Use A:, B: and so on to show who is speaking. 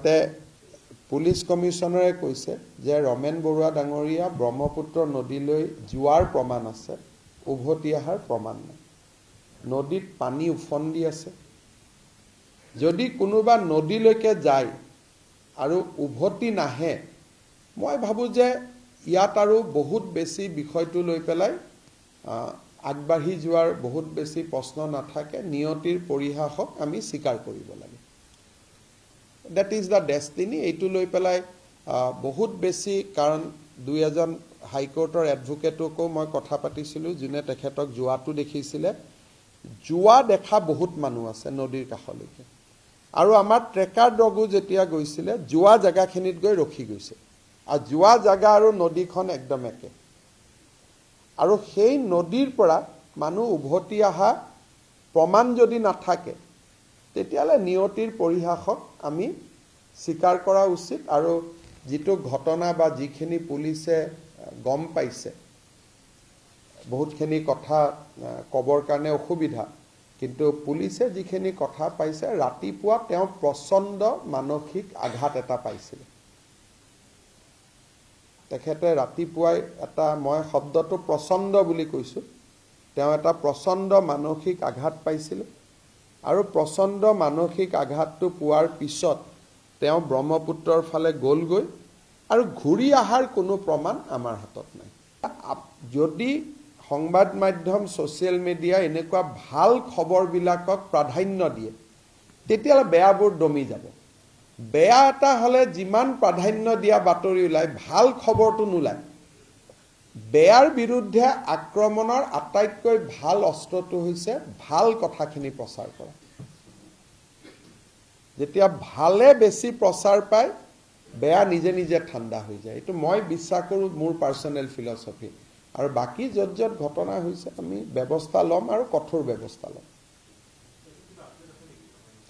A: ইয়াতে পুলিচ কমিশনাৰে কৈছে যে ৰমেন বৰুৱা ডাঙৰীয়া ব্ৰহ্মপুত্ৰ নদীলৈ যোৱাৰ প্ৰমাণ আছে, উভতি অহাৰ প্ৰমাণ নাই। নদীত পানী উফন্দি আছে। যদি কোনোবা নদীলৈকে যায় আৰু উভতি নাহে, মই ভাবোঁ যে ইয়াত আৰু বহুত বেছি বিষয়টো লৈ পেলাই আগবাঢ়ি যোৱাৰ বহুত বেছি প্ৰশ্ন নাথাকে। নিয়তিৰ পৰিহাসক আমি স্বীকাৰ কৰিব লাগে। That is the destiny. এইটো লৈ পেলাই বহুত বেছি, কাৰণ দুই এজন হাইকোৰ্টৰ এডভোকেটকো মই কথা পাতিছিলোঁ, যোনে তেখেতক যোৱাটো দেখিছিলে। যোৱা দেখা বহুত মানুহ আছে নদীৰ কাষলৈকে, আৰু আমাৰ ট্ৰেকাৰ ডগো যেতিয়া গৈছিলে যোৱা জেগাখিনিত গৈ ৰখি গৈছে, আৰু যোৱা জেগা আৰু নদীখন একদম একে। আৰু সেই নদীৰ পৰা মানুহ উভতি অহা প্ৰমাণ যদি নাথাকে, তেতিয়াহ'লে নিয়তিৰ পৰিহাসক আমি স্বীকাৰ কৰা উচিত। আৰু যিটো ঘটনা বা যিখিনি পুলিচে গম পাইছে, বহুতখিনি কথা ক'বৰ কাৰণে অসুবিধা, কিন্তু পুলিচে যিখিনি কথা পাইছে, ৰাতিপুৱা তেওঁ প্ৰচণ্ড মানসিক আঘাত এটা পাইছিলে। তেখেতে ৰাতিপুৱাই এটা, মই শব্দটো প্ৰচণ্ড বুলি কৈছোঁ, তেওঁ এটা প্ৰচণ্ড মানসিক আঘাত পাইছিলে। আৰু প্ৰচণ্ড মানসিক আঘাতটো পোৱাৰ পিছত তেওঁ ব্ৰহ্মপুত্ৰৰ ফালে গ'লগৈ, আৰু ঘূৰি অহাৰ কোনো প্ৰমাণ আমাৰ হাতত নাই। যদি সংবাদ মাধ্যম, ছ'চিয়েল মিডিয়া এনেকুৱা ভাল খবৰবিলাকক প্ৰাধান্য দিয়ে, তেতিয়াহ'লে বেয়াবোৰ দমি যাব। বেয়া এটা হ'লে যিমান প্ৰাধান্য দিয়া বাতৰি ওলায়, ভাল খবৰটো নোলায়। বেয়াৰ বিৰুদ্ধে আক্ৰমণৰ আটাইতকৈ ভাল অস্ত্ৰটো হৈছে ভাল কথাখিনি প্ৰচাৰ কৰা। যেতিয়া ভালে বেছি প্ৰচাৰ পায়, বেয়া নিজে নিজে ঠাণ্ডা হৈ যায়। এইটো মই বিশ্বাস কৰোঁ, মোৰ পাৰ্চনেল ফিলচফি। আৰু বাকী য'ত য'ত ঘটনা হৈছে আমি ব্যৱস্থা ল'ম, আৰু কঠোৰ ব্যৱস্থা ল'ম।